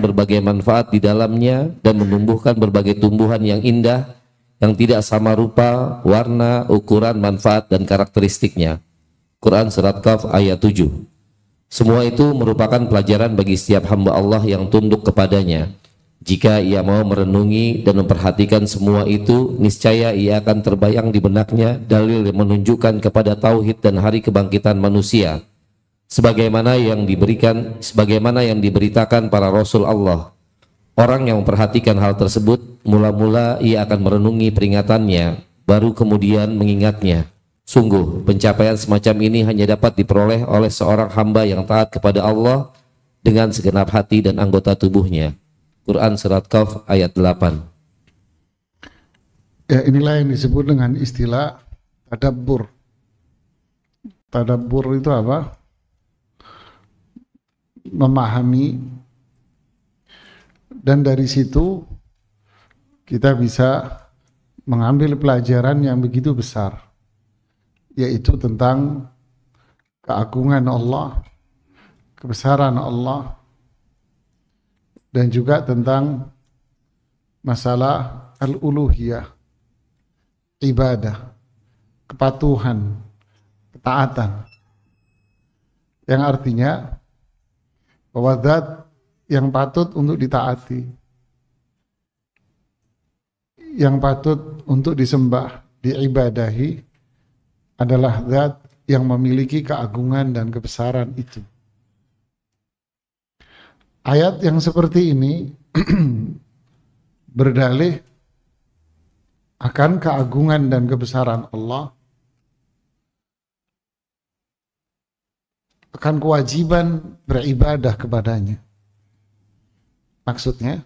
berbagai manfaat di dalamnya dan menumbuhkan berbagai tumbuhan yang indah yang tidak sama rupa, warna, ukuran, manfaat, dan karakteristiknya. Quran Surat Qaf ayat 7. Semua itu merupakan pelajaran bagi setiap hamba Allah yang tunduk kepadanya. Jika ia mau merenungi dan memperhatikan semua itu, niscaya ia akan terbayang di benaknya dalil yang menunjukkan kepada tauhid dan hari kebangkitan manusia. Sebagaimana yang diberitakan para Rasul Allah. Orang yang memperhatikan hal tersebut, mula-mula ia akan merenungi peringatannya, baru kemudian mengingatnya. Sungguh, pencapaian semacam ini hanya dapat diperoleh oleh seorang hamba yang taat kepada Allah dengan segenap hati dan anggota tubuhnya. Quran Surat Qaf ayat 8. Ya, inilah yang disebut dengan istilah tadabbur. Tadabbur itu apa? Memahami, dan dari situ kita bisa mengambil pelajaran yang begitu besar, yaitu tentang keagungan Allah, kebesaran Allah, dan juga tentang masalah al-uluhiyah, ibadah, kepatuhan, ketaatan, yang artinya bahwa zat yang patut untuk ditaati, yang patut untuk disembah, diibadahi adalah zat yang memiliki keagungan dan kebesaran itu. Ayat yang seperti ini berdalih akan keagungan dan kebesaran Allah, akan kewajiban beribadah kepadanya. Maksudnya,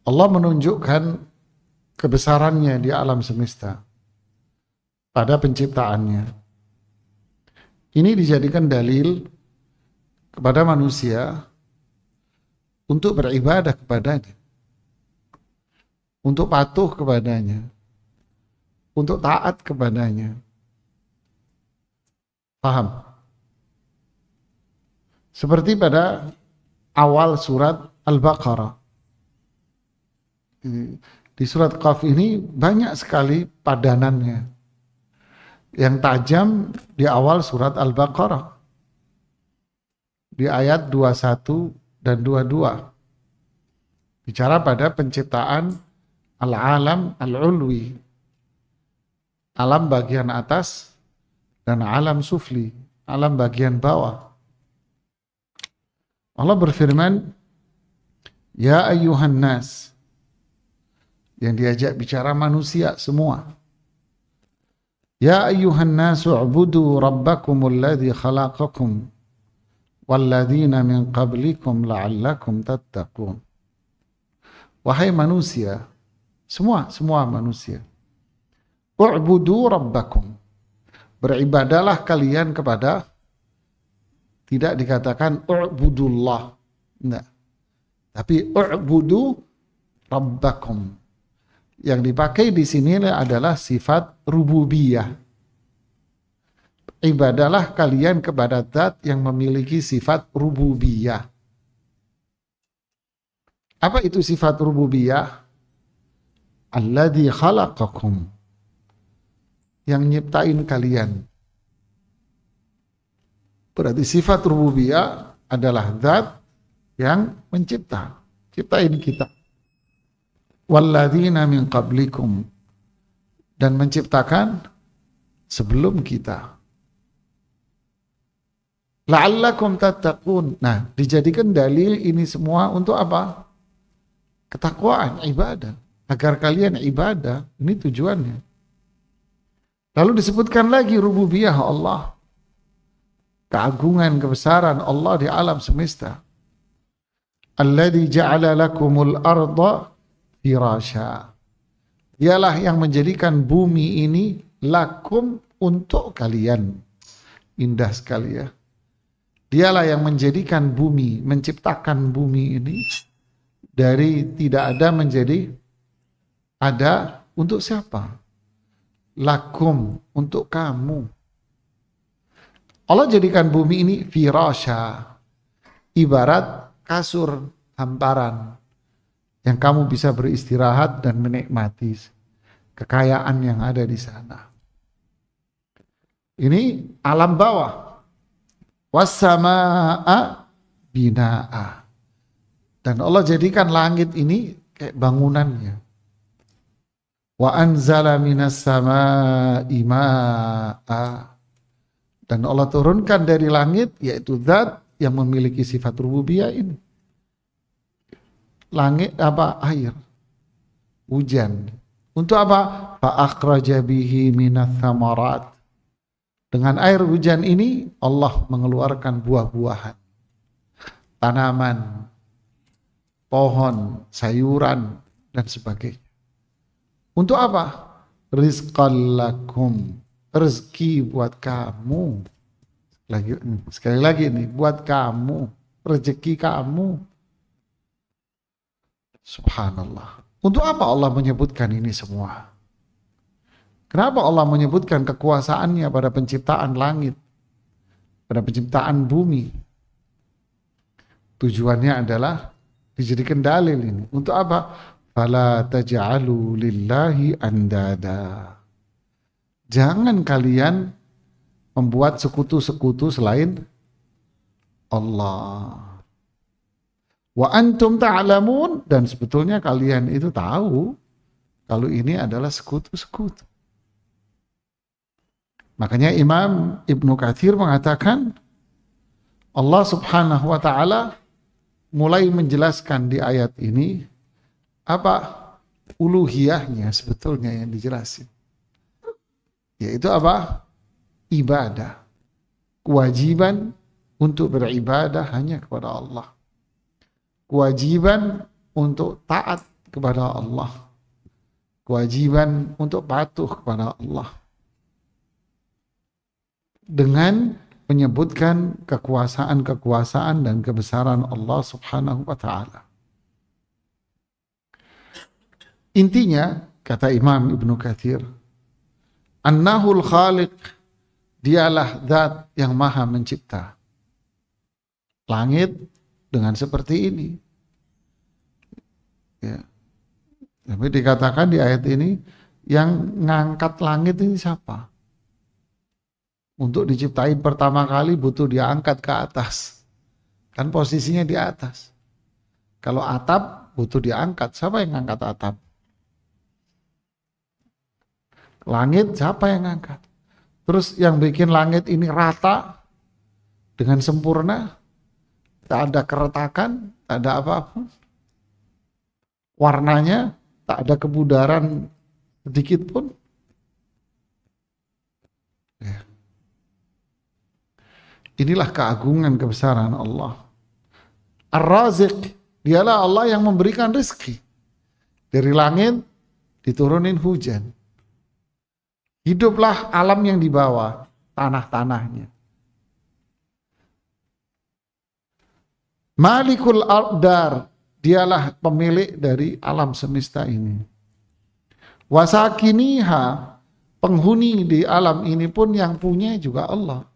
Allah menunjukkan kebesarannya di alam semesta pada penciptaannya. Ini dijadikan dalil kepada manusia untuk beribadah kepadanya, untuk patuh kepadanya, untuk taat kepadanya. Paham? Seperti pada awal surat Al-Baqarah. Di surat Qaf ini banyak sekali padanannya yang tajam di awal surat Al-Baqarah. Di ayat 21 dan 22. Bicara pada penciptaan al-alam al-ulwi, alam bagian atas dan alam sufli, alam bagian bawah. Allah berfirman, ya ayyuhan nas, yang diajak bicara manusia semua. Ya ayyuhan nas u'budu rabbakumul ladzi khalaqakum walladzina min qablikum la'allakum tattaqun. Wahai manusia, semua manusia. U'budu rabbakum. Beribadalah kalian kepada, tidak dikatakan u'budullah, enggak. Tapi u'budu rabbakum. Yang dipakai di sini adalah sifat rububiyah. Ibadalah kalian kepada zat yang memiliki sifat rububiyah. Apa itu sifat rububiyah? Alladzi khalaqakum. Yang nyiptain kalian. Berarti sifat rububiyah adalah zat yang mencipta, ciptain kita. Walladzina min qablikum, dan menciptakan sebelum kita. La'allakum tattaqun. Nah, dijadikan dalil ini semua untuk apa? Ketakwaan, ibadah. Agar kalian ibadah, ini tujuannya. Lalu disebutkan lagi rububiyah Allah. Keagungan, kebesaran Allah di alam semesta. Alladzi ja'ala lakumul arda firasha. Dialah yang menjadikan bumi ini lakum, untuk kalian. Indah sekali ya. Dialah yang menjadikan bumi, menciptakan bumi ini dari tidak ada menjadi ada. Untuk siapa? Lakum, untuk kamu. Allah jadikan bumi ini firasha, ibarat kasur hamparan yang kamu bisa beristirahat dan menikmati kekayaan yang ada di sana. Ini alam bawah. Wassamaa binaa. Dan Allah jadikan langit ini kayak bangunannya. Wa anzala minas samaa'i maa'a. Dan Allah turunkan dari langit, yaitu zat yang memiliki sifat rububiyah ini. Langit apa? Air. Hujan. Untuk apa? Fa akhraja bihi minats tsamarat. Dengan air hujan ini Allah mengeluarkan buah-buahan, tanaman, pohon, sayuran dan sebagainya. Untuk apa? Rizqan lakum, rezeki buat kamu. Sekali lagi nih, buat kamu, rezeki kamu. Subhanallah. Untuk apa Allah menyebutkan ini semua? Kenapa Allah menyebutkan kekuasaannya pada penciptaan langit, pada penciptaan bumi? Tujuannya adalah dijadikan dalil ini. Untuk apa? Fala taj'alu lillahi andada. Jangan kalian membuat sekutu-sekutu selain Allah. Wa antum ta'lamun, dan sebetulnya kalian itu tahu kalau ini adalah sekutu-sekutu. Makanya Imam Ibnu Katsir mengatakan Allah Subhanahu wa taala mulai menjelaskan di ayat ini apa uluhiyahnya sebetulnya yang dijelasin. Yaitu apa? Ibadah. Kewajiban untuk beribadah hanya kepada Allah. Kewajiban untuk taat kepada Allah. Kewajiban untuk patuh kepada Allah. Dengan menyebutkan kekuasaan-kekuasaan dan kebesaran Allah Subhanahu wa taala. Intinya, kata Imam Ibnu Katsir, annahul khaliq, dialah zat yang maha mencipta. Langit dengan seperti ini. Ya. Tapi dikatakan di ayat ini, yang ngangkat langit ini siapa? Untuk diciptain pertama kali butuh diangkat ke atas. Kan posisinya di atas. Kalau atap butuh diangkat. Siapa yang ngangkat atap? Langit siapa yang ngangkat? Terus yang bikin langit ini rata dengan sempurna, tak ada keretakan, tak ada apapun. Warnanya tak ada kebudaran sedikit pun. Ya. Inilah keagungan kebesaran Allah. Ar-Raziq, dialah Allah yang memberikan rezeki. Dari langit diturunin hujan. Hiduplah alam yang di bawah, tanah-tanahnya. Malikul Ardar, dialah pemilik dari alam semesta ini. Wasakiniha, penghuni di alam ini pun yang punya juga Allah.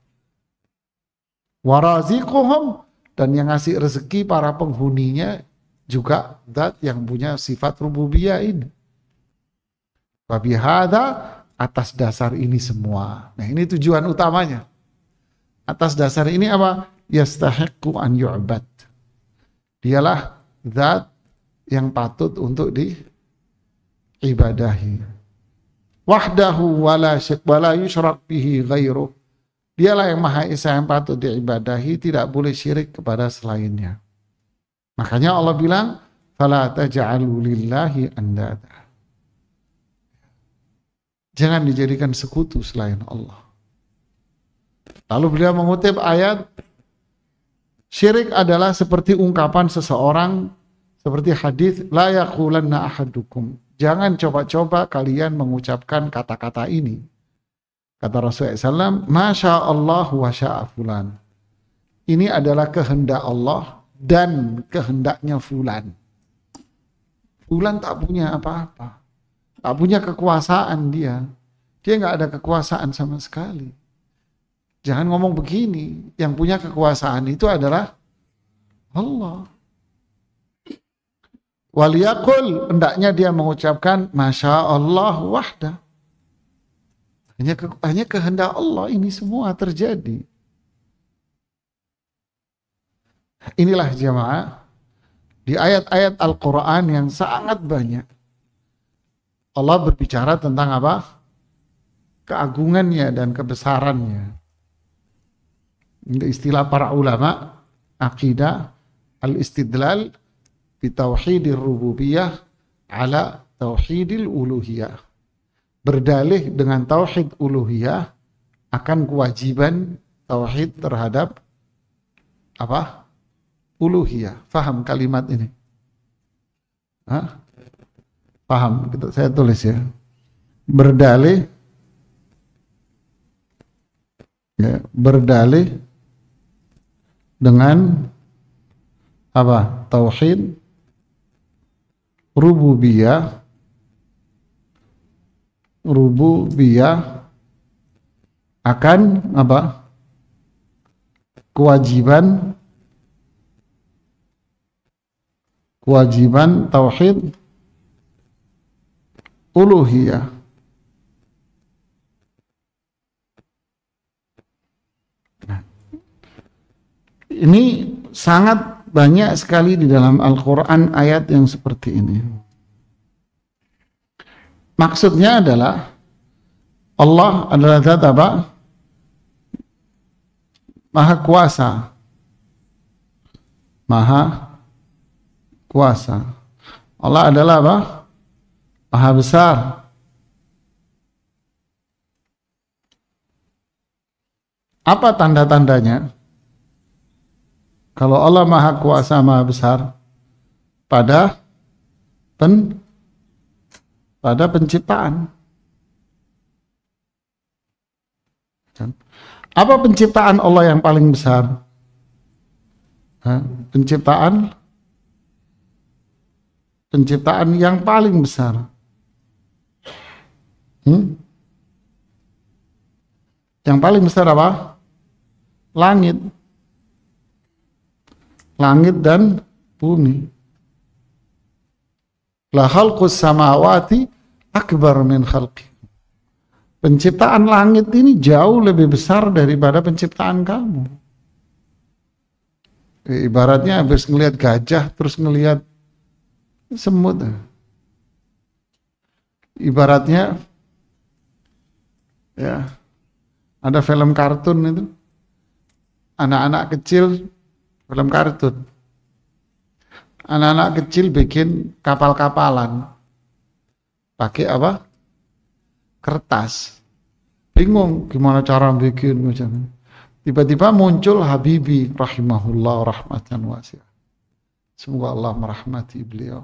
Waraziquhum, dan yang ngasih rezeki para penghuninya juga zat yang punya sifat rububiyah ini. Wabihada, atas dasar ini semua. Nah, ini tujuan utamanya. Atas dasar ini apa? Yastahiqqu an yu'bad. Dialah zat yang patut untuk diibadahi. Wahdahu wala yusyrak bihi ghairuh. Dialah yang Maha Esa yang patut diibadahi, tidak boleh syirik kepada selainnya. Makanya Allah bilang, fala taj'alu lillahi andada. Jangan dijadikan sekutu selain Allah. Lalu beliau mengutip ayat, syirik adalah seperti ungkapan seseorang, seperti hadis, la yaqulanna ahadukum. Jangan coba-coba kalian mengucapkan kata-kata ini. Kata Rasulullah SAW, Masya Allah wa sya'a fulan. Ini adalah kehendak Allah dan kehendaknya fulan. Fulan tak punya apa-apa. Tak punya kekuasaan dia. Dia nggak ada kekuasaan sama sekali. Jangan ngomong begini. Yang punya kekuasaan itu adalah Allah. Waliyakul, hendaknya dia mengucapkan Masya Allah wahda. Hanya kehendak Allah ini semua terjadi. Inilah jamaah, di ayat-ayat Al-Quran yang sangat banyak, Allah berbicara tentang apa? Keagungannya dan kebesarannya. Ini istilah para ulama akidah, al-istidlal bi tauhidir rububiyah ala tauhidil uluhiyah. Berdalih dengan tauhid uluhiyah akan kewajiban tauhid terhadap apa? Uluhiyah. Faham kalimat ini? Hah? Paham? Saya tulis ya. Berdalih dengan apa? Tauhid rububiyah akan apa? Kewajiban tauhid uluhiyah. Ini sangat banyak sekali di dalam Al-Quran ayat yang seperti ini. Maksudnya adalah Allah adalah zat apa? Maha kuasa. Maha kuasa. Allah adalah apa? Maha besar. Apa tanda-tandanya? Kalau Allah Maha Kuasa, Maha Besar pada penciptaan. Apa penciptaan Allah yang paling besar? Penciptaan yang paling besar. Yang paling besar apa? Langit. Langit dan bumi. La khalqus samawati akbar min khalqi. Penciptaan langit ini jauh lebih besar daripada penciptaan kamu. Ibaratnya habis ngelihat gajah terus ngelihat semut. Ibaratnya ya, ada film kartun itu, anak-anak kecil film kartun, anak-anak kecil bikin kapal-kapalan pakai apa? Kertas. Bingung gimana cara bikin macam. Tiba-tiba muncul Habibie rahimahullah rahmatan wasi'ah. Semoga Allah merahmati beliau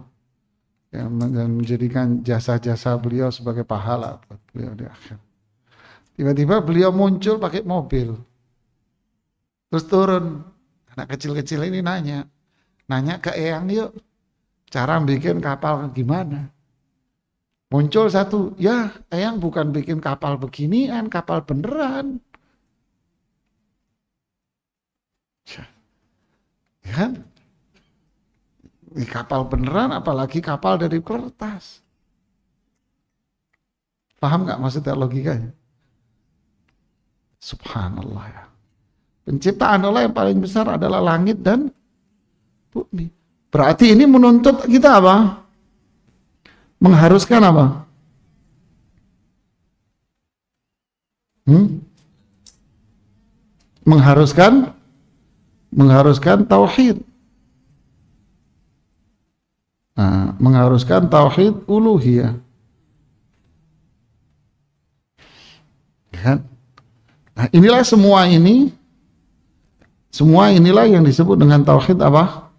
dan menjadikan jasa-jasa beliau sebagai pahala buat beliau di akhir. Tiba-tiba beliau muncul pakai mobil. Terus turun. Anak kecil-kecil ini nanya ke Eyang, yuk cara bikin kapal gimana? Muncul satu, ya Eyang bukan bikin kapal beginian, kapal beneran. Ya kan? Ini kapal beneran, apalagi kapal dari kertas. Paham nggak maksudnya logikanya? Subhanallah ya. Penciptaan Allah yang paling besar adalah langit dan bumi. Berarti ini menuntut kita apa? Mengharuskan apa? Mengharuskan tauhid. Nah, mengharuskan tauhid uluhiyah. Kan? Nah, inilah semua inilah yang disebut dengan tauhid apa?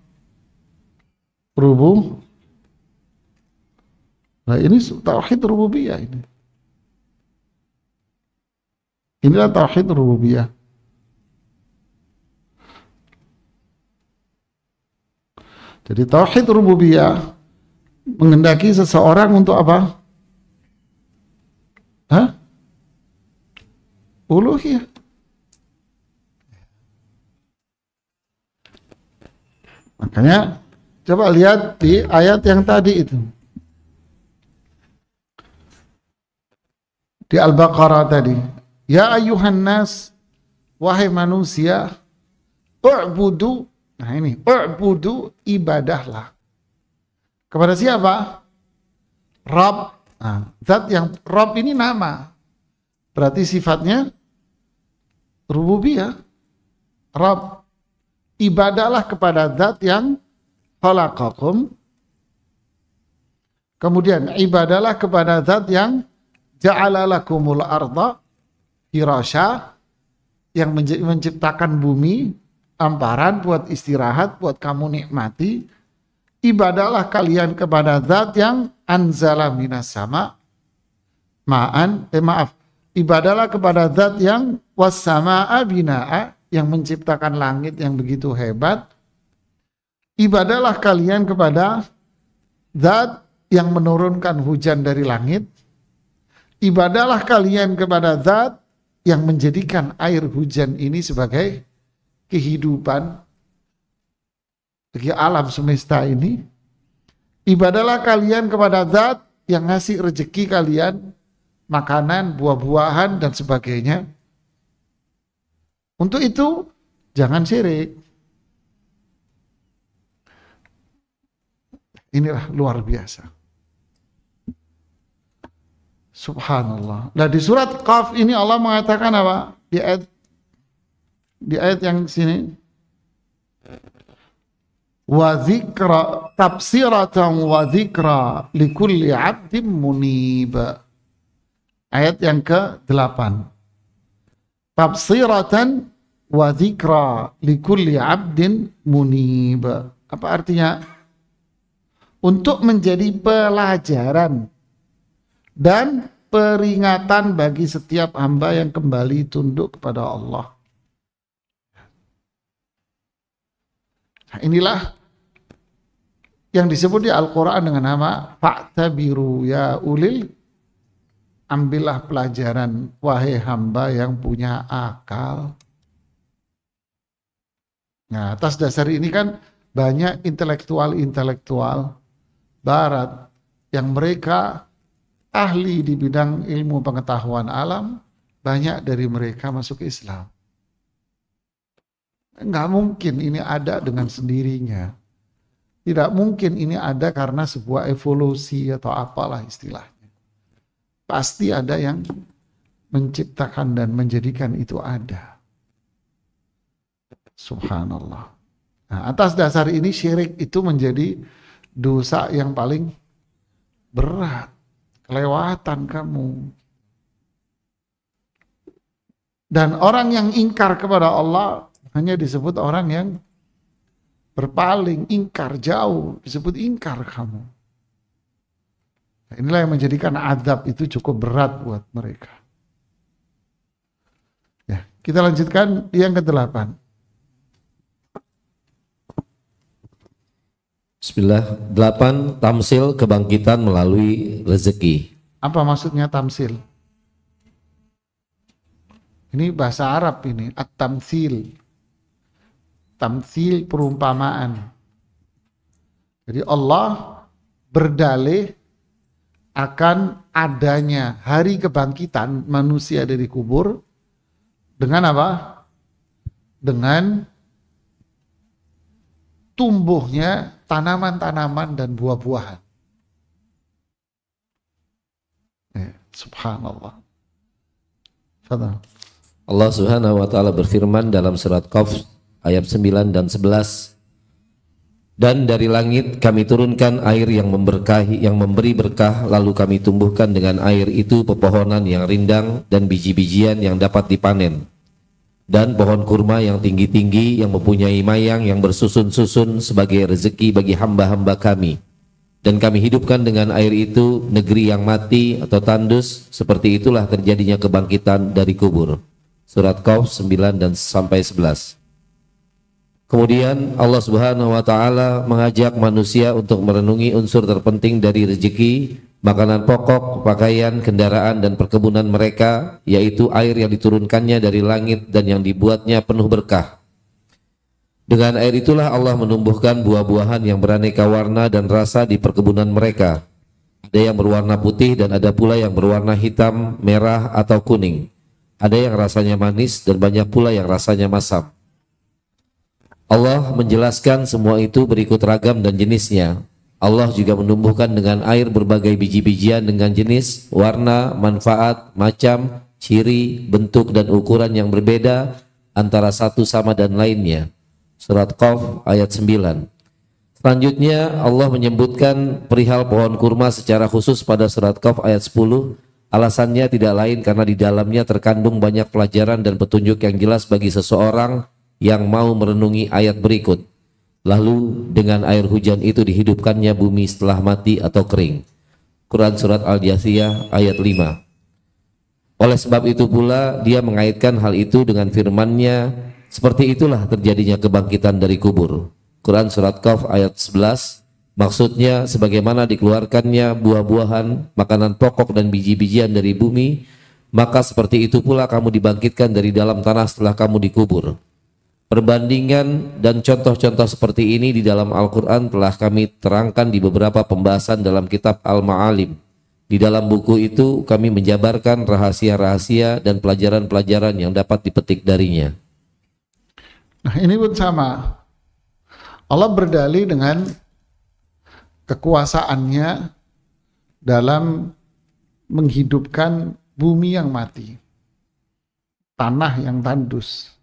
Nah, ini tauhid rububiyah ini. Inilah tauhid rububiyah. Jadi tauhid rububiyah menghendaki seseorang untuk apa? Uluhiyah. Makanya Coba lihat di ayat yang tadi itu. Di Al-Baqarah tadi. Ya ayuhan nas, wahai manusia, u'budu. Nah ini, u'budu, ibadahlah. Kepada siapa? Rabb. Nah, zat yang Rabb ini nama. Berarti sifatnya rububiyah. Rabb. Ibadahlah kepada zat yang khalaqakum. Kemudian ibadahlah kepada zat yang ja'ala lakumul arda firasya, yang menciptakan bumi hamparan buat istirahat, buat kamu nikmati. Ibadahlah kalian kepada zat yang anzala minas sama ma'an, ibadahlah kepada zat yang wassama'a bina'a, yang menciptakan langit yang begitu hebat. Ibadahlah kalian kepada zat yang menurunkan hujan dari langit. Ibadahlah kalian kepada zat yang menjadikan air hujan ini sebagai kehidupan bagi alam semesta ini. Ibadahlah kalian kepada zat yang ngasih rezeki kalian, makanan, buah-buahan, dan sebagainya. Untuk itu, jangan syirik. Inilah luar biasa. Subhanallah. Nah di surat Qaf ini Allah mengatakan apa? Di ayat yang sini. Wa dzikra tafsiratan wa dzikra likulli 'abdin munib. Ayat yang ke-8. Tafsiratan wa dzikra likulli 'abdin munib. Apa artinya? Untuk menjadi pelajaran dan peringatan bagi setiap hamba yang kembali tunduk kepada Allah. Nah, inilah yang disebut di Al-Quran dengan nama fa'tabiru ya ulil, ambillah pelajaran wahai hamba yang punya akal. Nah, atas dasar ini kan banyak intelektual barat yang mereka ahli di bidang ilmu pengetahuan alam, banyak dari mereka masuk Islam. Nggak mungkin ini ada dengan sendirinya. Tidak mungkin ini ada karena sebuah evolusi atau apalah istilahnya. Pasti ada yang menciptakan dan menjadikan itu ada. Subhanallah. Nah, atas dasar ini syirik itu menjadi dosa yang paling berat. Kelewatan kamu. Dan orang yang ingkar kepada Allah hanya disebut orang yang berpaling, ingkar jauh, disebut ingkar kamu. Nah, inilah yang menjadikan azab itu cukup berat buat mereka. Ya, kita lanjutkan yang ke-8. Bismillah. 8. Tamsil kebangkitan melalui rezeki. Apa maksudnya tamsil? Ini bahasa Arab ini, at-tamsil. Tamsil perumpamaan. Jadi Allah berdalih akan adanya hari kebangkitan manusia dari kubur dengan apa? Dengan tumbuhnya tanaman-tanaman dan buah-buahan. Subhanallah. Fadhal. Allah Subhanahu wa taala berfirman dalam surat Qaf ayat 9 dan 11. Dan dari langit kami turunkan air yang memberkahi, yang memberi berkah, lalu kami tumbuhkan dengan air itu pepohonan yang rindang dan biji-bijian yang dapat dipanen, dan pohon kurma yang tinggi-tinggi yang mempunyai mayang yang bersusun-susun sebagai rezeki bagi hamba-hamba kami. Dan kami hidupkan dengan air itu negeri yang mati atau tandus, seperti itulah terjadinya kebangkitan dari kubur. Surat Qaf 9 dan sampai 11. Kemudian Allah Subhanahu wa taala mengajak manusia untuk merenungi unsur terpenting dari rezeki, makanan pokok, pakaian, kendaraan dan perkebunan mereka, yaitu air yang diturunkannya dari langit dan yang dibuatnya penuh berkah. Dengan air itulah Allah menumbuhkan buah-buahan yang beraneka warna dan rasa di perkebunan mereka. Ada yang berwarna putih dan ada pula yang berwarna hitam, merah atau kuning. Ada yang rasanya manis dan banyak pula yang rasanya masam. Allah menjelaskan semua itu berikut ragam dan jenisnya. Allah juga menumbuhkan dengan air berbagai biji-bijian dengan jenis, warna, manfaat, macam, ciri, bentuk dan ukuran yang berbeda antara satu sama dan lainnya. Surat Qaf ayat 9. Selanjutnya Allah menyebutkan perihal pohon kurma secara khusus pada surat Qaf ayat 10. Alasannya tidak lain karena di dalamnya terkandung banyak pelajaran dan petunjuk yang jelas bagi seseorang yang mau merenungi ayat berikut. Lalu dengan air hujan itu dihidupkannya bumi setelah mati atau kering. Quran surat Al-Jathiyah ayat 5. Oleh sebab itu pula dia mengaitkan hal itu dengan firman-Nya, seperti itulah terjadinya kebangkitan dari kubur. Quran surat Qaf ayat 11. Maksudnya sebagaimana dikeluarkannya buah-buahan, makanan pokok dan biji-bijian dari bumi, maka seperti itu pula kamu dibangkitkan dari dalam tanah setelah kamu dikubur. Perbandingan dan contoh-contoh seperti ini di dalam Al-Quran telah kami terangkan di beberapa pembahasan dalam kitab Al-Ma'alim. Di dalam buku itu kami menjabarkan rahasia-rahasia dan pelajaran-pelajaran yang dapat dipetik darinya. Nah ini pun sama. Allah berdalih dengan kekuasaannya dalam menghidupkan bumi yang mati, tanah yang tandus.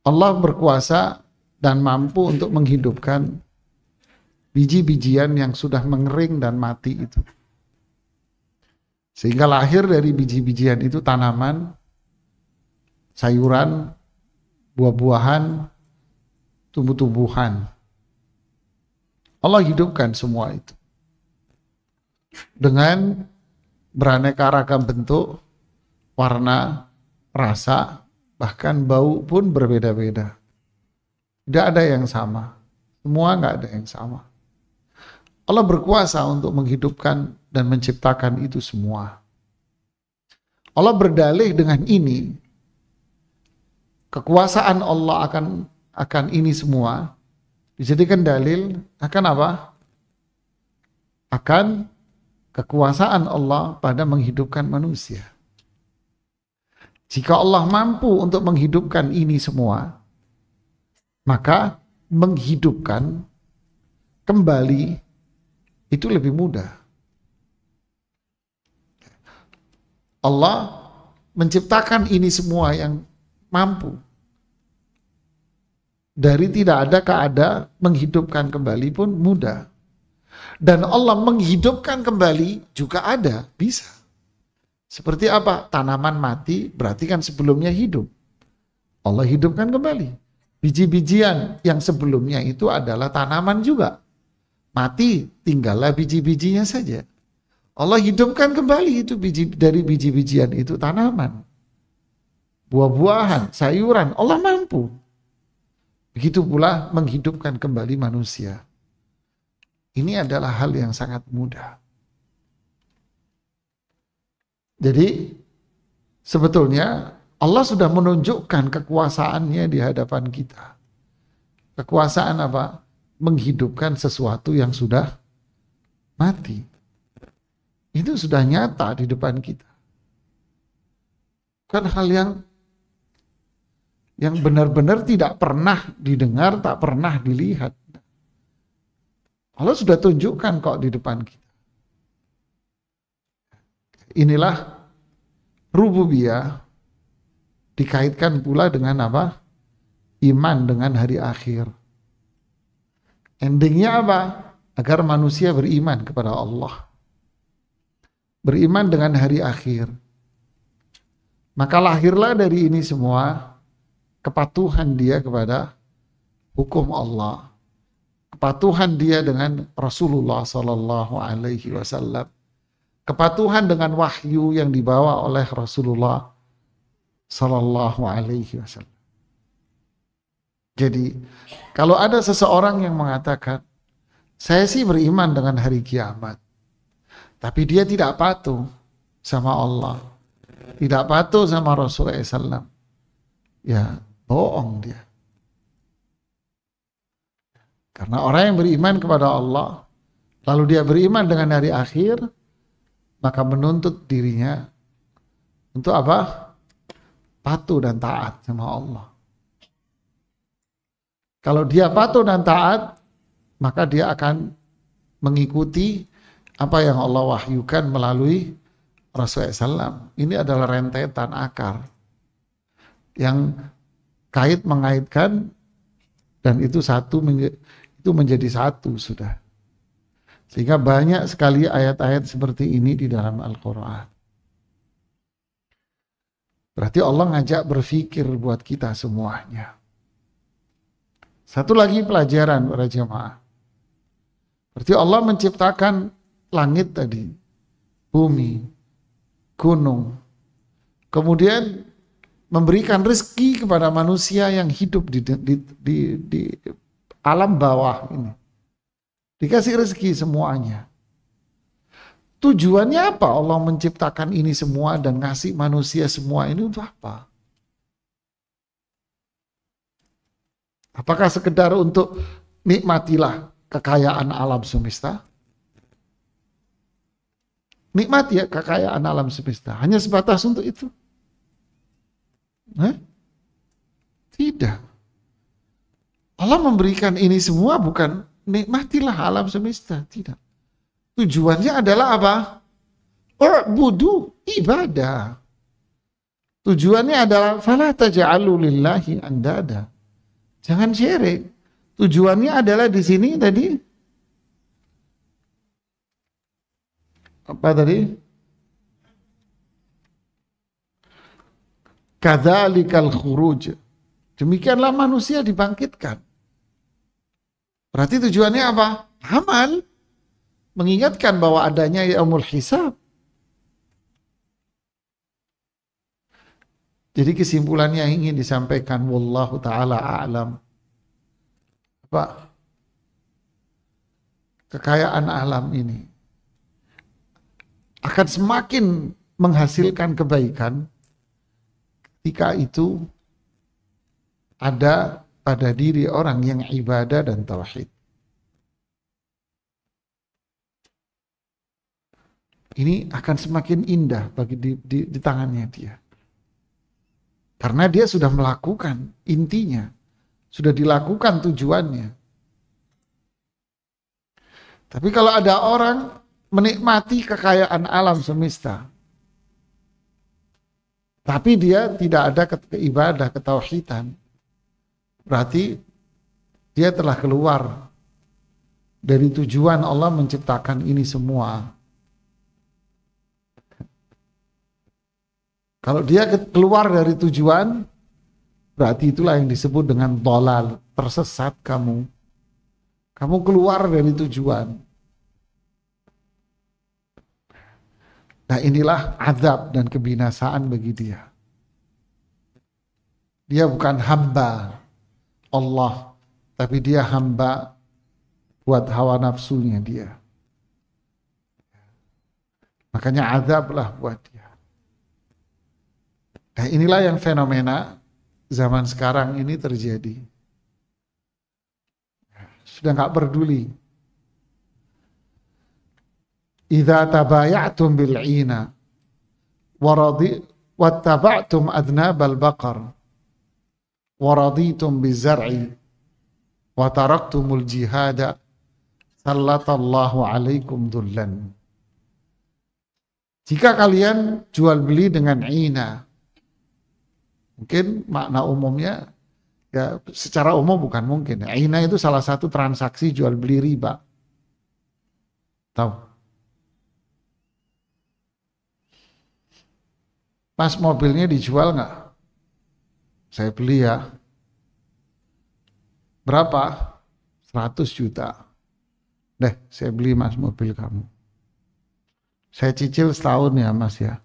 Allah berkuasa dan mampu untuk menghidupkan biji-bijian yang sudah mengering dan mati itu. Sehingga lahir dari biji-bijian itu tanaman, sayuran, buah-buahan, tumbuh-tumbuhan. Allah hidupkan semua itu dengan beraneka ragam bentuk, warna, rasa, bahkan bau pun berbeda-beda. Tidak ada yang sama, semua nggak ada yang sama. Allah berkuasa untuk menghidupkan dan menciptakan itu semua. Allah berdalih dengan ini, kekuasaan Allah akan ini semua dijadikan dalil akan apa? Akan kekuasaan Allah pada menghidupkan manusia. Jika Allah mampu untuk menghidupkan ini semua, maka menghidupkan kembali itu lebih mudah. Allah menciptakan ini semua yang mampu. Dari tidak ada ke ada, menghidupkan kembali pun mudah. Dan Allah menghidupkan kembali juga ada, bisa. Seperti apa? Tanaman mati berarti kan sebelumnya hidup. Allah hidupkan kembali. Biji-bijian yang sebelumnya itu adalah tanaman juga. Mati, tinggallah biji-bijinya saja. Allah hidupkan kembali itu dari biji-bijian itu tanaman. Buah-buahan, sayuran, Allah mampu. Begitu pula menghidupkan kembali manusia. Ini adalah hal yang sangat mudah. Jadi sebetulnya Allah sudah menunjukkan kekuasaannya di hadapan kita. Kekuasaan apa? Menghidupkan sesuatu yang sudah mati. Itu sudah nyata di depan kita. Bukan hal yang benar-benar tidak pernah didengar, tak pernah dilihat. Allah sudah tunjukkan kok di depan kita. Inilah rububiyah dikaitkan pula dengan apa? Iman dengan hari akhir. Endingnya apa? Agar manusia beriman kepada Allah. Beriman dengan hari akhir. Maka lahirlah dari ini semua kepatuhan dia kepada hukum Allah, kepatuhan dia dengan Rasulullah Sallallahu Alaihi Wasallam, kepatuhan dengan wahyu yang dibawa oleh Rasulullah Sallallahu Alaihi Wasallam. Jadi kalau ada seseorang yang mengatakan, saya sih beriman dengan hari kiamat, tapi dia tidak patuh sama Allah, tidak patuh sama Rasulullah SAW, ya bohong dia. Karena orang yang beriman kepada Allah, lalu dia beriman dengan hari akhir, maka menuntut dirinya untuk apa? Patuh dan taat sama Allah. Kalau dia patuh dan taat, maka dia akan mengikuti apa yang Allah wahyukan melalui Rasulullah SAW. Ini adalah rentetan akar yang kait mengaitkan, dan itu menjadi satu sudah. Sehingga banyak sekali ayat-ayat seperti ini di dalam Al-Quran. Berarti Allah ngajak berpikir buat kita semuanya. Satu lagi pelajaran para jemaah. Berarti Allah menciptakan langit tadi, bumi, gunung, kemudian memberikan rezeki kepada manusia yang hidup di alam bawah ini. Dikasih rezeki semuanya. Tujuannya apa Allah menciptakan ini semua dan ngasih manusia semua ini untuk apa? Apakah sekedar untuk nikmatilah kekayaan alam semesta? Nikmati ya kekayaan alam semesta. Hanya sebatas untuk itu? Tidak. Allah memberikan ini semua bukan nikmatilah alam semesta. Tidak. Tujuannya adalah apa? U'budu, ibadah. Tujuannya adalah fala taj'alu lillahi andada. Jangan syirik. Tujuannya adalah di sini tadi apa tadi? Kadzalikal khuruj. Demikianlah manusia dibangkitkan. Berarti tujuannya apa? Amal. Mengingatkan bahwa adanya yaumul hisab. Jadi kesimpulannya yang ingin disampaikan, wallahu ta'ala a'lam. Apa? Kekayaan alam ini akan semakin menghasilkan kebaikan ketika itu ada pada diri orang yang ibadah dan tauhid. Ini akan semakin indah bagi di tangannya dia. Karena dia sudah melakukan intinya, sudah dilakukan tujuannya. Tapi kalau ada orang menikmati kekayaan alam semesta, tapi dia tidak ada keibadah, ketauhidan, berarti dia telah keluar dari tujuan Allah menciptakan ini semua. Kalau dia keluar dari tujuan, berarti itulah yang disebut dengan dhalal, tersesat kamu. Kamu keluar dari tujuan. Nah inilah azab dan kebinasaan bagi dia. Dia bukan hamba Allah, tapi dia hamba buat hawa nafsunya dia. Makanya azablah buat dia. Nah inilah yang fenomena zaman sekarang ini terjadi. Sudah nggak peduli. Idza tabaya'tum bil'ina wattaba'tum adnabal baqar wa raditum bizar'i wa taraktumul jihada sallatallahu alaikum dhullan. Jika kalian jual beli dengan ina, mungkin makna umumnya ya secara umum bukan mungkin. Ina itu salah satu transaksi jual beli riba. Tahu? Mas, mobilnya dijual nggak? Saya beli ya. Berapa? 100 juta. Deh, saya beli mas mobil kamu. Saya cicil setahun ya mas ya.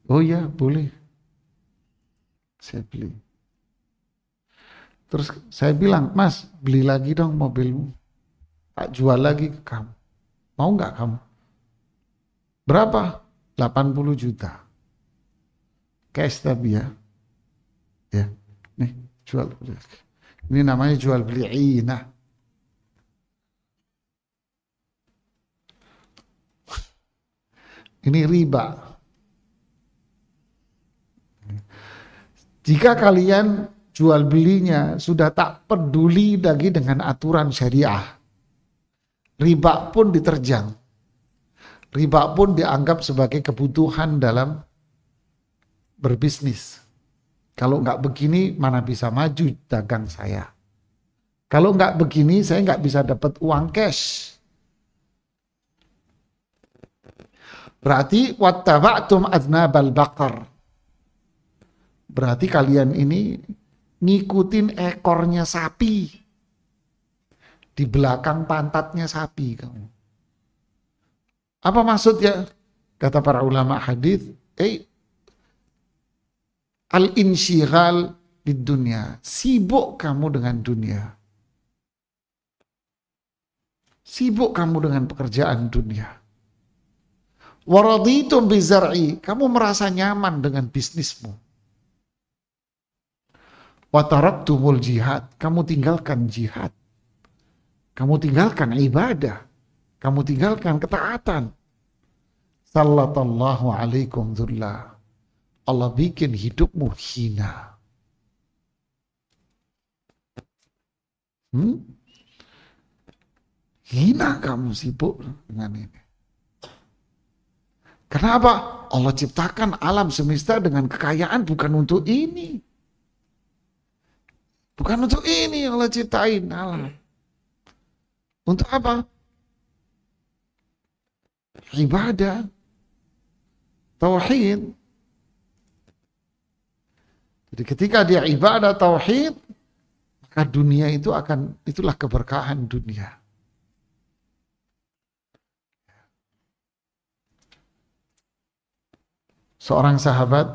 Oh ya, boleh. Saya beli. Terus saya bilang, mas beli lagi dong mobilmu. Tak jual lagi ke kamu. Mau nggak kamu? Berapa? 80 juta. Cash tapi ya. Ya. Nih, jual beli. Ini namanya jual beli inah. Ini riba. Jika kalian jual belinya sudah tak peduli lagi dengan aturan syariah, riba pun diterjang. Riba pun dianggap sebagai kebutuhan dalam berbisnis. Kalau nggak begini, mana bisa maju dagang saya. Kalau nggak begini, saya nggak bisa dapat uang cash. Berarti wattaba'tum adnabal baqar. Berarti kalian ini ngikutin ekornya sapi. Di belakang pantatnya sapi kamu. Apa maksudnya? Kata para ulama hadis, al-insyighal bid dunya. Sibuk kamu dengan dunia. Sibuk kamu dengan pekerjaan dunia. Waraditum bizar'i, kamu merasa nyaman dengan bisnismu. Wataraktumul jihad, kamu tinggalkan jihad. Kamu tinggalkan ibadah. Kamu tinggalkan ketaatan. Sallallahu alaikum dhullah. Allah bikin hidupmu hina. Hina kamu sibuk dengan ini. Kenapa? Allah ciptakan alam semesta dengan kekayaan bukan untuk ini. Bukan untuk ini Allah ciptain alam. Untuk apa? Ibadah. Tauhid. Jadi ketika dia ibadah tauhid, maka dunia itu itulah keberkahan dunia. Seorang sahabat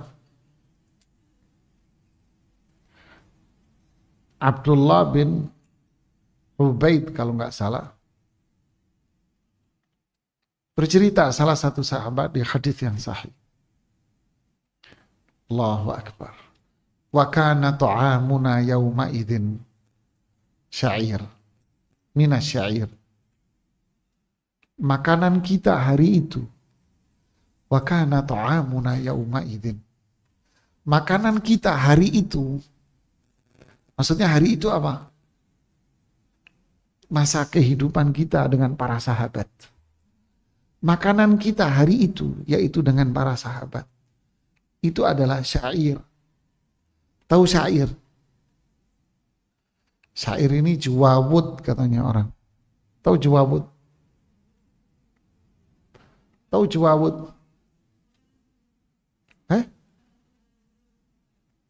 Abdullah bin Ubaid kalau nggak salah bercerita salah satu sahabat di hadis yang sahih. Allahu Akbar. Wa kana ta'amuna yawma idzin syair. Minas syair. Makanan kita hari itu. Wa kana ta'amuna yawma idzin. Makanan kita hari itu. Maksudnya hari itu apa? Masa kehidupan kita dengan para sahabat. Makanan kita hari itu, yaitu dengan para sahabat. Itu adalah syair. Tahu syair? Syair ini juwawud katanya orang. Tahu juwawud? Tahu juwawud?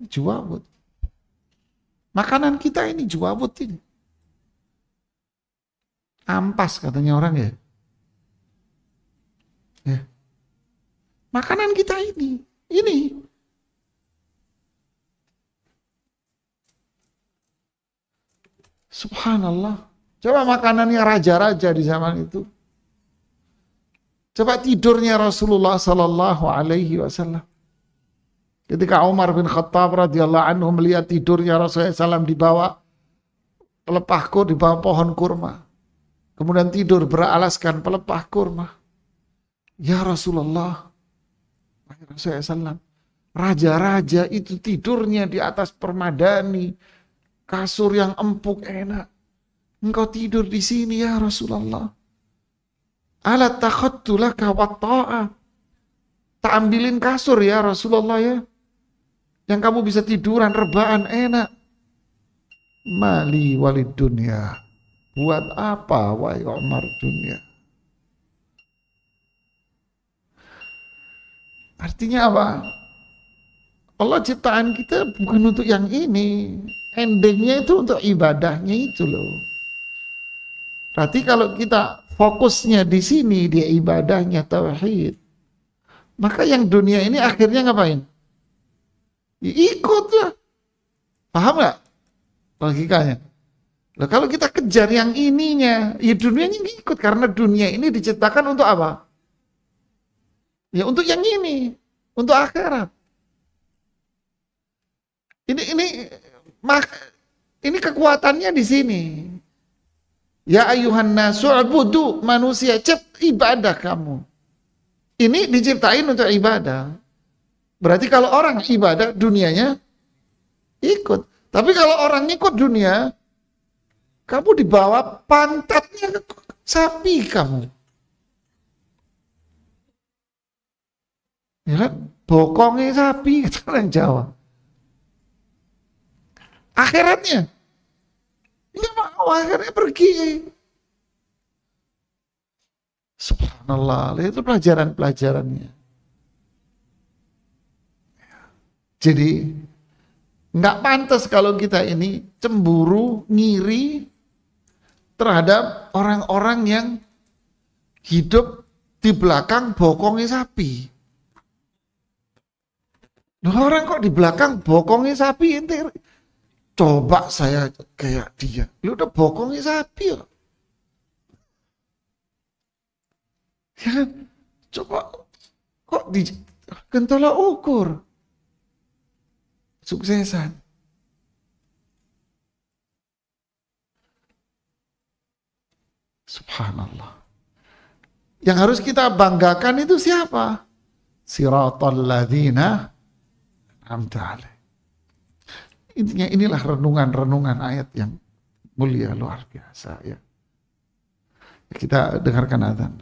Juwawud. Makanan kita ini juwawud ini. Ampas katanya orang ya. Makanan kita ini. Subhanallah. Coba makanannya raja-raja di zaman itu. Coba tidurnya Rasulullah Sallallahu Alaihi Wasallam. Ketika Umar bin Khattab radhiyallahu anhu melihat tidurnya Rasulullah SAW di bawah pelepah kurma, di bawah pohon kurma. Kemudian tidur beralaskan pelepah kurma. Ya Rasulullah SAW, raja-raja itu tidurnya di atas permadani, kasur yang empuk enak. Engkau tidur di sini ya Rasulullah. Alat takhattu laka watta'a. Tak ambilin kasur ya Rasulullah ya. Yang kamu bisa tiduran rebaan enak. Mali walid dunia. Buat apa wahai Umar dunia? Artinya apa? Allah ciptaan kita bukan untuk yang ini. Endingnya itu untuk ibadahnya itu loh. Berarti kalau kita fokusnya di sini, dia ibadahnya tauhid. Maka yang dunia ini akhirnya ngapain? Ya, ikutlah. Paham nggak logikanya? Loh, kalau kita kejar yang ininya, ya dunianya ikut. Karena dunia ini diciptakan untuk apa? Ya untuk yang ini, untuk akhirat. Ini Maka ini kekuatannya di sini. Ya ayuhan nasu ubudu, manusia, ibadah kamu. Ini diciptain untuk ibadah. Berarti kalau orang ibadah, dunianya ikut. Tapi kalau orang ikut dunia, kamu dibawa pantatnya ke sapi kamu. Ya kan? Bokongnya sapi, kata orang Jawa. Akhiratnya, ya mau akhirnya pergi. Subhanallah, itu pelajaran-pelajarannya. Jadi, nggak pantas kalau kita ini cemburu, ngiri terhadap orang-orang yang hidup di belakang bokongnya sapi. Loh, orang kok di belakang bokongnya sapi, ente coba saya kayak dia. Lu udah bokongnya sapi ya. Ya kan? Coba kok di kentola ukur suksesan. Subhanallah. Yang harus kita banggakan itu siapa? Siratal ladzina an'amta alaihim. Intinya inilah renungan-renungan ayat yang mulia luar biasa ya. Kita dengarkan azan.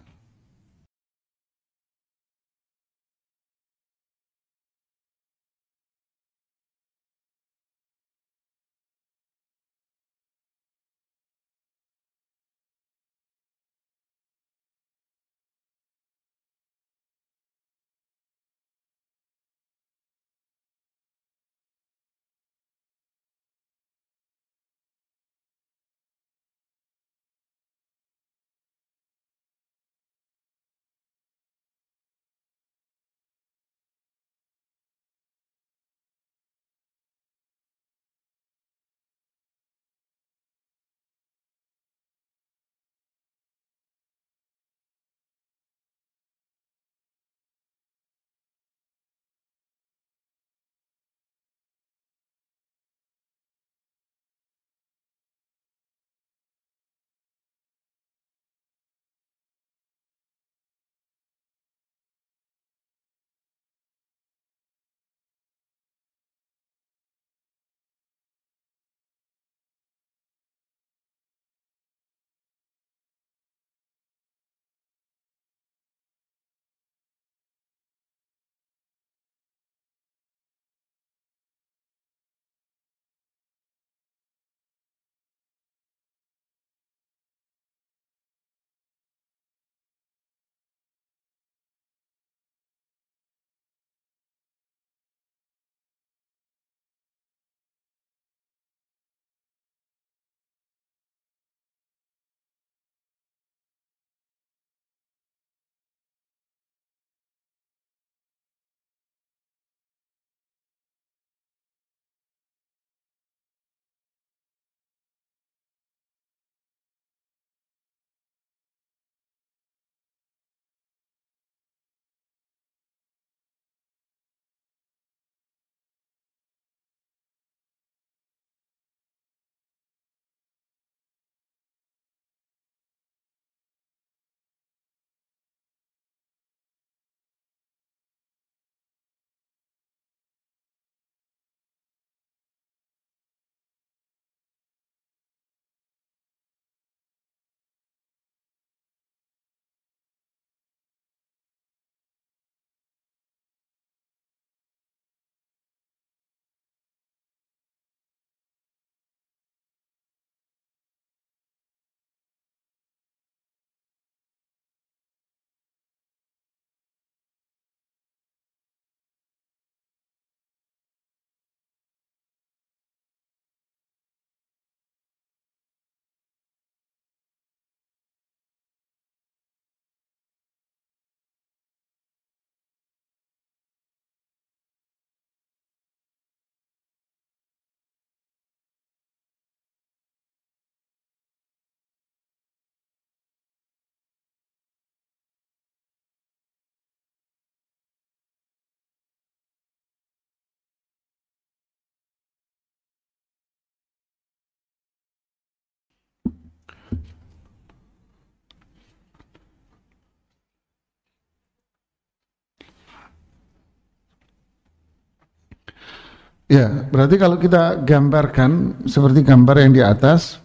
Ya, berarti kalau kita gambarkan seperti gambar yang di atas,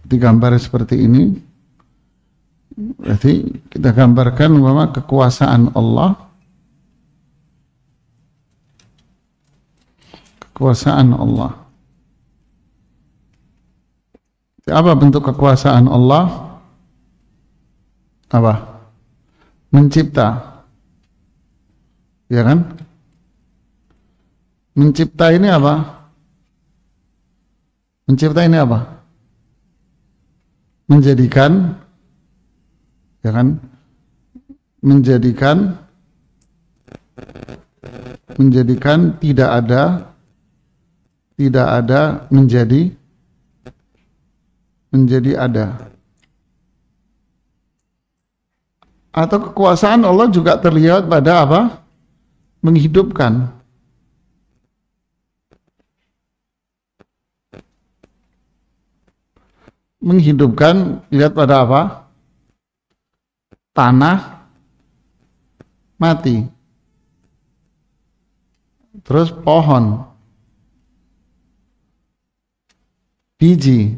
di gambar seperti ini, berarti kita gambarkan bahwa kekuasaan Allah, kekuasaan Allah. Apa bentuk kekuasaan Allah? Apa? Mencipta. Ya kan? Mencipta ini apa? Mencipta ini apa? Menjadikan, ya kan? Menjadikan tidak ada menjadi ada. Atau kekuasaan Allah juga terlihat pada apa? Menghidupkan. Menghidupkan, lihat pada apa? Tanah mati. Terus pohon, biji,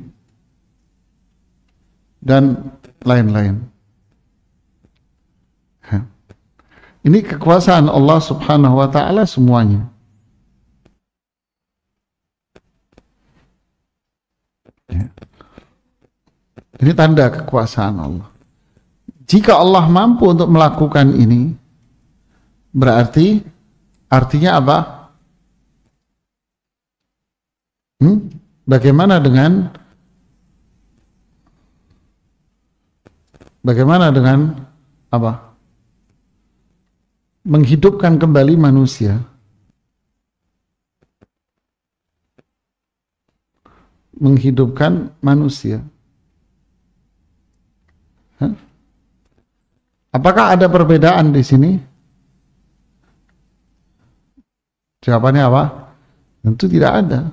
dan lain-lain. Ini kekuasaan Allah Subhanahu wa ta'ala semuanya. Ini tanda kekuasaan Allah. Jika Allah mampu untuk melakukan ini, berarti artinya apa? Bagaimana dengan apa? Menghidupkan kembali manusia. Menghidupkan manusia. Apakah ada perbedaan di sini? Jawabannya apa? Tentu tidak ada.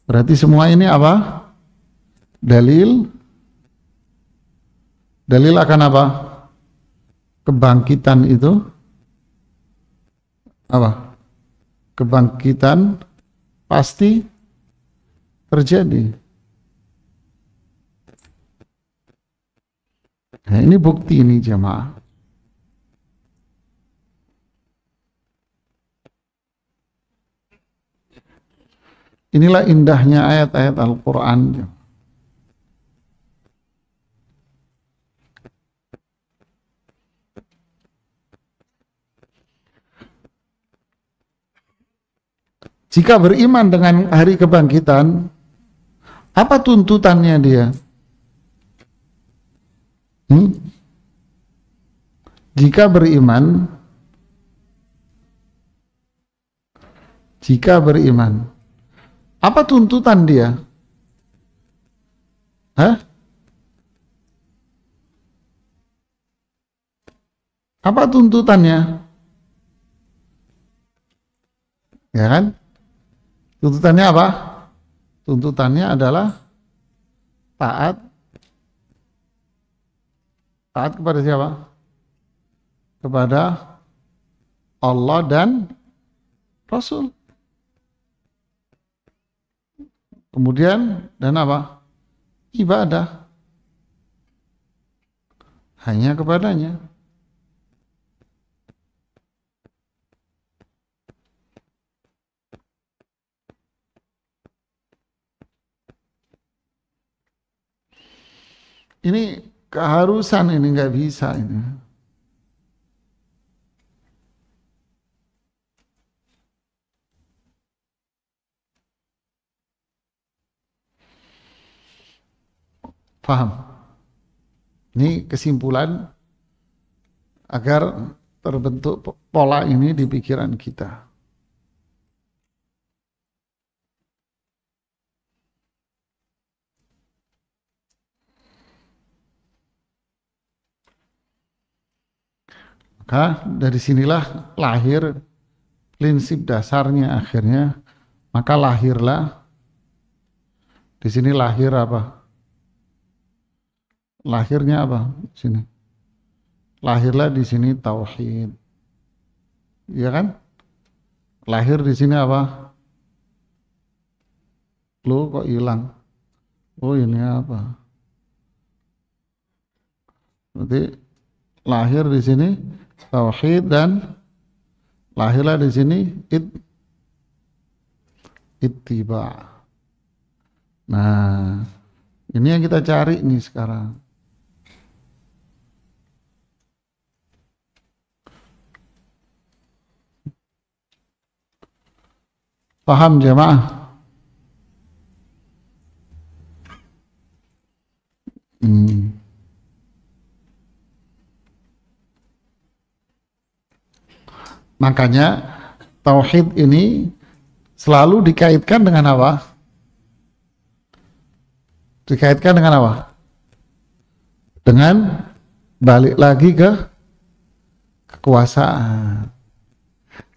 Berarti semua ini apa? Dalil akan apa? Kebangkitan itu apa? Kebangkitan pasti terjadi. Nah, ini bukti ini jemaah. Inilah indahnya ayat-ayat Al-Quran. Jika beriman dengan hari kebangkitan, apa tuntutannya dia? Jika beriman, apa tuntutan dia? Apa tuntutannya? Ya kan? Tuntutannya apa? Tuntutannya adalah taat kepada siapa? Kepada Allah dan Rasul. Kemudian dan apa? Ibadah hanya kepadanya. Ini keharusan, ini nggak bisa ini. Paham? Ini kesimpulan agar terbentuk pola ini di pikiran kita. Maka dari sinilah lahir prinsip dasarnya akhirnya. Maka lahirlah di sini lahir apa? Lahirnya apa? Sini. Lahirlah di sini tauhid. Ya kan? Lahir di sini apa? Lu kok hilang? Oh ini apa? Berarti lahir di sini tauhid dan lahirlah di sini ittiba. Nah, ini yang kita cari nih sekarang. Paham jemaah? Makanya tauhid ini selalu dikaitkan dengan apa? Dikaitkan dengan apa? Dengan balik lagi ke kekuasaan.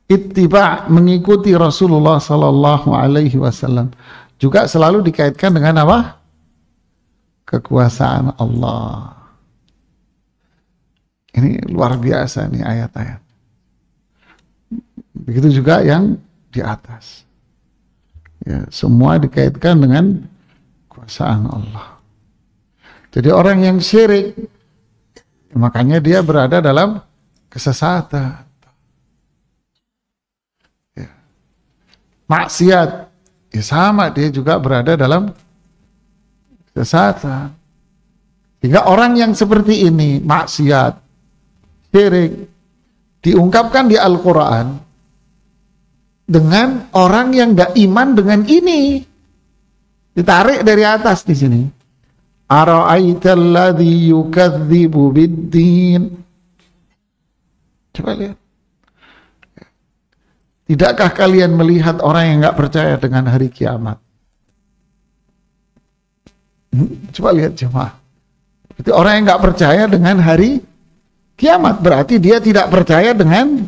Ittiba, mengikuti Rasulullah Sallallahu Alaihi Wasallam, juga selalu dikaitkan dengan apa? Kekuasaan Allah. Ini luar biasa nih ayat-ayat. Begitu juga yang di atas. Ya, semua dikaitkan dengan kekuasaan Allah. Jadi orang yang syirik, makanya dia berada dalam kesesatan. Ya. Maksiat, ya sama, dia juga berada dalam kesesatan. Sehingga orang yang seperti ini, maksiat, syirik, diungkapkan di Al-Quran dengan orang yang gak iman dengan ini. Ditarik dari atas di sini. Ara'aital ladzi yukadzibu biddin. Coba lihat. Tidakkah kalian melihat orang yang gak percaya dengan hari kiamat? Coba lihat jemaah. Berarti orang yang gak percaya dengan hari kiamat, berarti dia tidak percaya dengan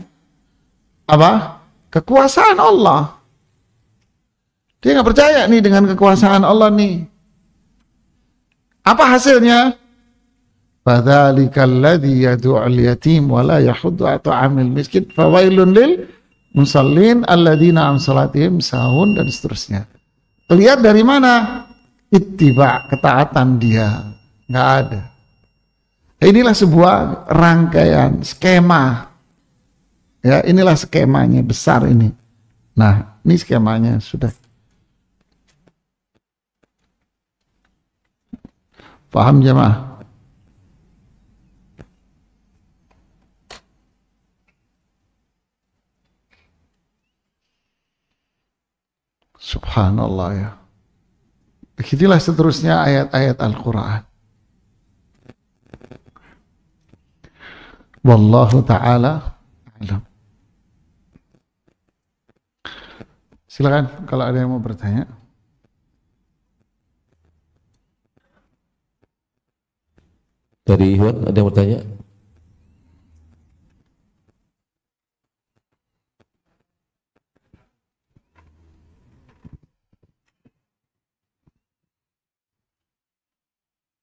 apa? Kekuasaan Allah. Dia nggak percaya nih dengan kekuasaan Allah nih. Apa hasilnya? Fadzalikal ladzi yad'ul yatim wa la yahuddu 'ala ta'amil miskin fawailun lil musallin alladzina 'an salatihim sahun, dan seterusnya. Lihat dari mana? Ittiba, ketaatan dia. Nggak ada. Inilah sebuah rangkaian skema. Ya, inilah skemanya besar ini. Nah, ini skemanya sudah. Paham jemaah? Subhanallah ya. Begitulah seterusnya ayat-ayat Al-Quran. Wallahu ta'ala a'lam. Silakan kalau ada yang mau bertanya. Dari Iwan ada yang bertanya?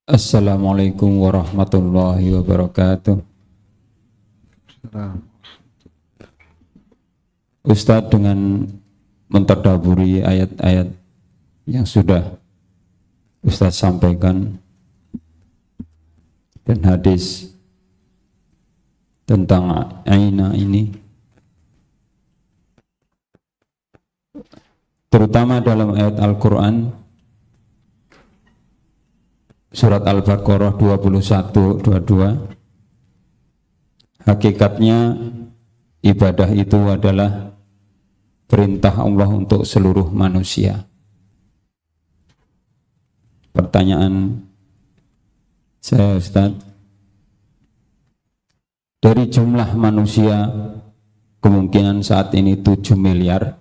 Assalamualaikum warahmatullahi wabarakatuh. Ustadz, dengan mentadaburi ayat-ayat yang sudah Ustadz sampaikan dan hadis tentang aina ini, terutama dalam ayat Al-Quran surat Al-Baqarah 21-22, hakikatnya ibadah itu adalah perintah Allah untuk seluruh manusia. Pertanyaan saya, Ustaz, dari jumlah manusia kemungkinan saat ini 7 miliar,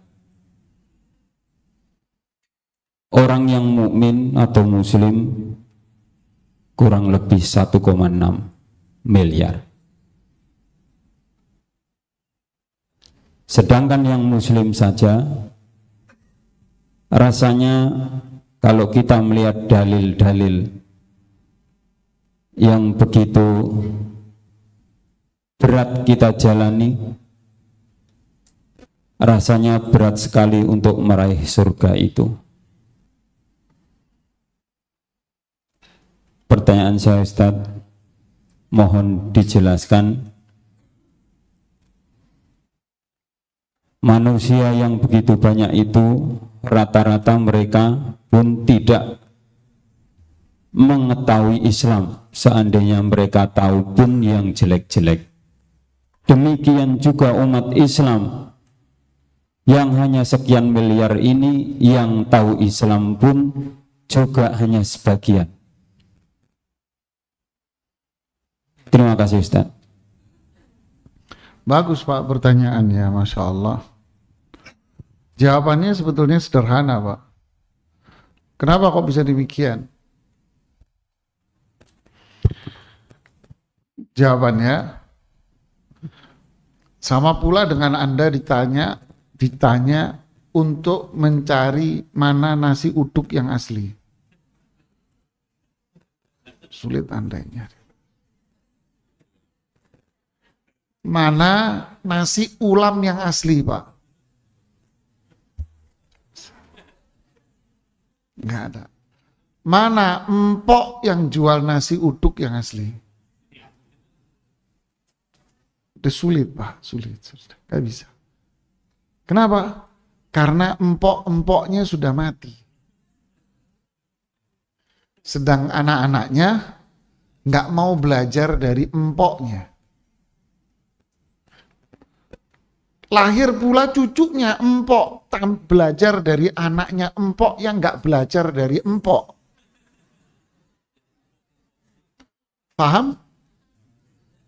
orang yang mukmin atau muslim kurang lebih 1,6 miliar. Sedangkan yang muslim saja, rasanya kalau kita melihat dalil-dalil yang begitu berat kita jalani, rasanya berat sekali untuk meraih surga itu. Pertanyaan saya, Ustaz, mohon dijelaskan. Manusia yang begitu banyak itu, rata-rata mereka pun tidak mengetahui Islam, seandainya mereka tahu pun yang jelek-jelek. Demikian juga umat Islam yang hanya sekian miliar ini, yang tahu Islam pun juga hanya sebagian. Terima kasih, Ustaz. Bagus Pak pertanyaannya, Masya Allah. Jawabannya sebetulnya sederhana Pak. Kenapa kok bisa demikian? Jawabannya sama pula dengan Anda ditanya untuk mencari mana nasi uduk yang asli. Sulit Anda nyari. Mana nasi ulam yang asli Pak? Nggak ada. Mana empok yang jual nasi uduk yang asli? Itu sulit Pak, sulit. Nggak bisa. Kenapa? Karena empok-empoknya sudah mati. Sedang anak-anaknya nggak mau belajar dari empoknya. Lahir pula cucunya empok, belajar dari anaknya empok yang nggak belajar dari empok. Paham?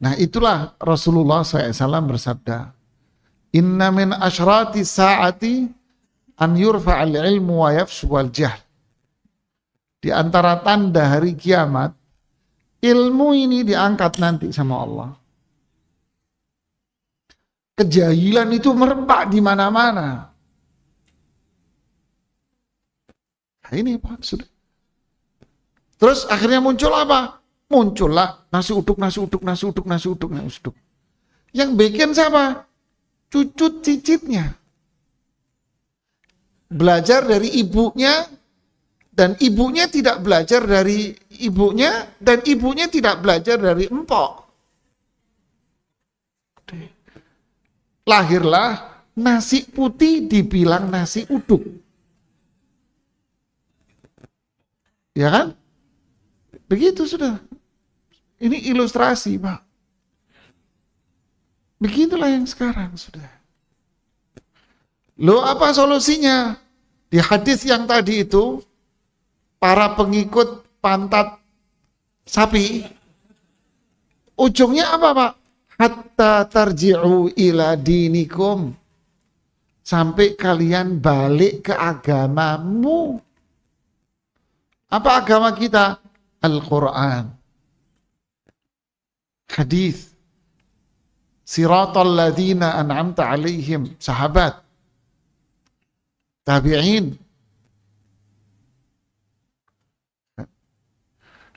Nah itulah Rasulullah SAW bersabda, Inna min asyrati sa'ati an yurfa'al ilmu wa yafshuwal jahl. Di antara tanda hari kiamat, ilmu ini diangkat nanti sama Allah. Kejahilan itu merembak di mana-mana. Nah, ini Pak, sudah. Terus akhirnya muncul apa? Muncullah nasi uduk. Yang bikin siapa? Cucu cicitnya. Belajar dari ibunya, dan ibunya tidak belajar dari ibunya, dan ibunya tidak belajar dari empok. Lahirlah nasi putih dibilang nasi uduk. Ya kan? Begitu sudah. Ini ilustrasi, Pak. Begitulah yang sekarang sudah. Loh, apa solusinya? Di hadis yang tadi itu, para pengikut pantat sapi, ujungnya apa, Pak? Hatta tarji'u ila dinikum. Sampai kalian balik ke agamamu. Apa agama kita? Al-Quran. Hadis. Siratal ladhina an'amta alaihim. Sahabat. Tabi'in.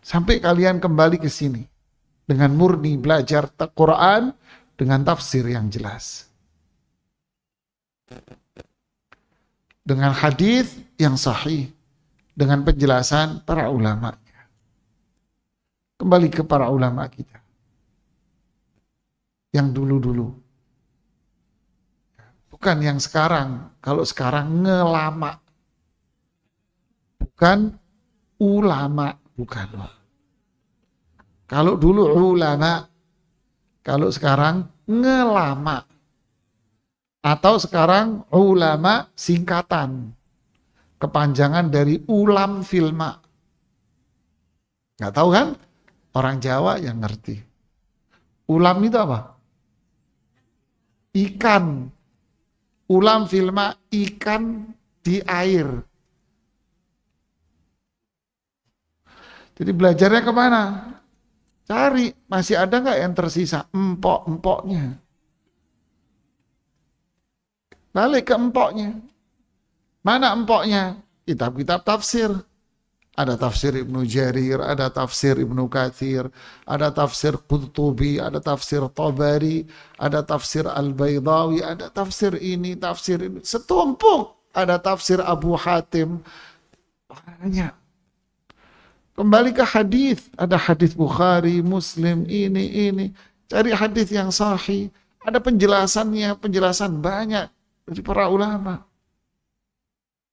Sampai kalian kembali ke sini. Dengan murni belajar Quran dengan tafsir yang jelas. Dengan hadis yang sahih. Dengan penjelasan para ulama. Kembali ke para ulama kita. Yang dulu-dulu. Bukan yang sekarang. Kalau sekarang ngelama. Bukan ulama. Bukan. Kalau dulu ulama, kalau sekarang ngelama. Atau sekarang ulama singkatan. Kepanjangan dari ulam filma. Nggak tahu kan? Orang Jawa yang ngerti. Ulam itu apa? Ikan. Ulam filma, ikan di air. Jadi belajarnya kemana? Cari, masih ada nggak yang tersisa? Empok-empoknya. Balik ke empoknya. Mana empoknya? Kitab-kitab tafsir. Ada tafsir Ibnu Jarir, ada tafsir Ibnu Katsir, ada tafsir Qurtubi, ada tafsir Tabari, ada tafsir Al-Baydawi, ada tafsir ini, tafsir ini. Setumpuk. Ada tafsir Abu Hatim. Banyak. Kembali ke hadis, ada hadis Bukhari, Muslim, ini. Cari hadis yang sahih. Ada penjelasannya, penjelasan banyak dari para ulama.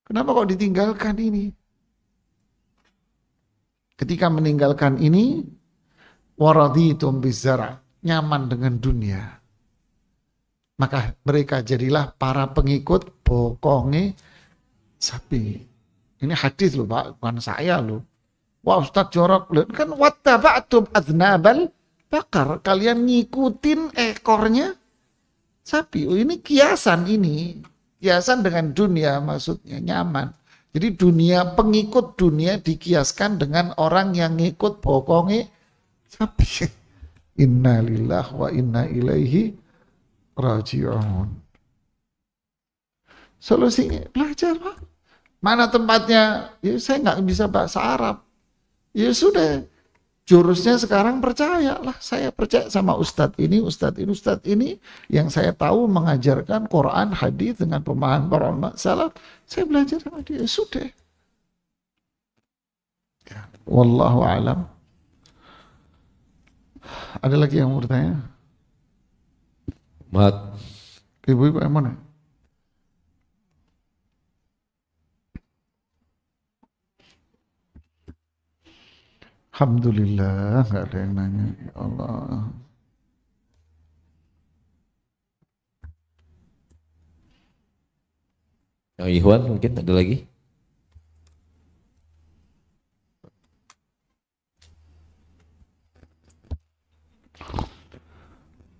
Kenapa kok ditinggalkan ini? Ketika meninggalkan ini, waraditum bizara, nyaman dengan dunia. Maka mereka jadilah para pengikut bokonge sapi. Ini hadis loh Pak, bukan saya loh. Wah Ustaz jorok, kan wattaba'tum adnabal bakar, kalian ngikutin ekornya sapi. Oh, ini kiasan ini. Kiasan dengan dunia maksudnya nyaman. Jadi dunia, pengikut dunia dikiaskan dengan orang yang ngikut bokonge sapi. Inna lillahi wa inna ilaihi raji'un. Solusinya belajar Pak. Mana tempatnya? Ya saya nggak bisa bahasa Arab. Ya sudah, jurusnya sekarang percayalah. Saya percaya sama ustadz ini yang saya tahu mengajarkan Quran, hadis dengan pemahaman para ulama salaf. Saya belajar sama dia. Ya sudah. Ya, wallahu alam. Ada lagi yang mau bertanya? Mat. Ibu-ibu yang mana? Alhamdulillah nggak ada yang nanya. Ya Allah. Yang Ikhwan mungkin ada lagi?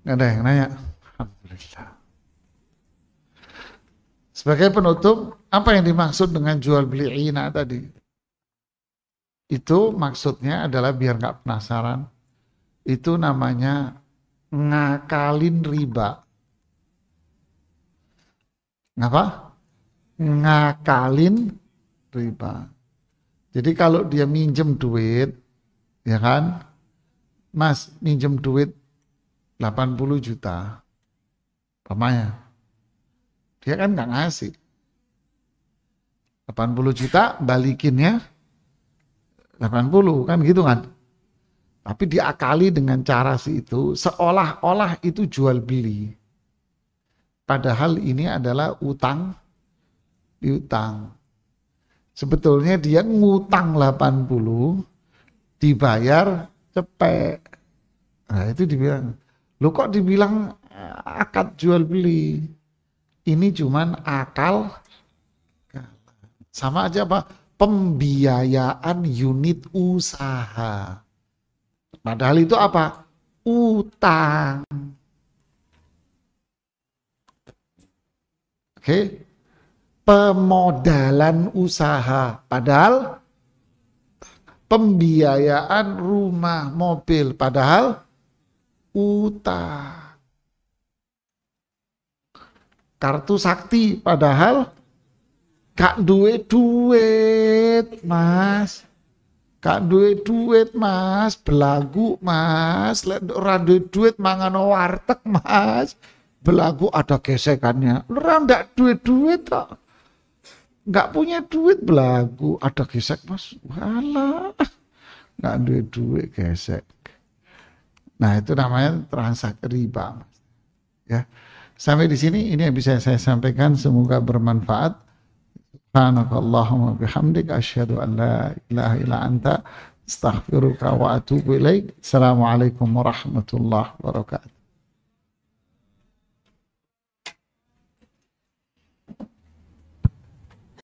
Nggak ada yang nanya. Alhamdulillah. Sebagai penutup, apa yang dimaksud dengan jual beli ina tadi? Itu maksudnya adalah biar nggak penasaran. Itu namanya ngakalin riba. Ngapa? Ngakalin riba. Jadi kalau dia minjem duit, ya kan, Mas minjem duit 80 juta, pamannya, dia kan nggak ngasih. 80 juta balikinnya 80 kan gitu kan. Tapi diakali dengan cara itu seolah-olah itu jual beli. Padahal ini adalah utang piutang. Sebetulnya dia ngutang 80 dibayar cepet. Nah itu dibilang, lu kok dibilang akad jual beli? Ini cuman akal. Sama aja Pak. Pembiayaan unit usaha. Padahal itu apa? Utang. Oke. Pemodalan usaha. Padahal pembiayaan rumah, mobil. Padahal utang. Kartu sakti. Padahal gak duwe duit Mas, gak duwe duit Mas, belagu Mas, ora duwe duit mangan warteg Mas, belagu ada gesekannya, ora ndak duwe duit kok, gak punya duit belagu ada gesek Mas, walah, gak duwe duit gesek. Nah itu namanya transaksi riba Mas. Ya, sampai di sini ini yang bisa saya sampaikan, semoga bermanfaat. Subhanakallahumma bihamdik asyhadu an la ilaha illa anta astaghfiruka wa atubu ilaik. Assalamualaikum warahmatullahi wabarakatuh.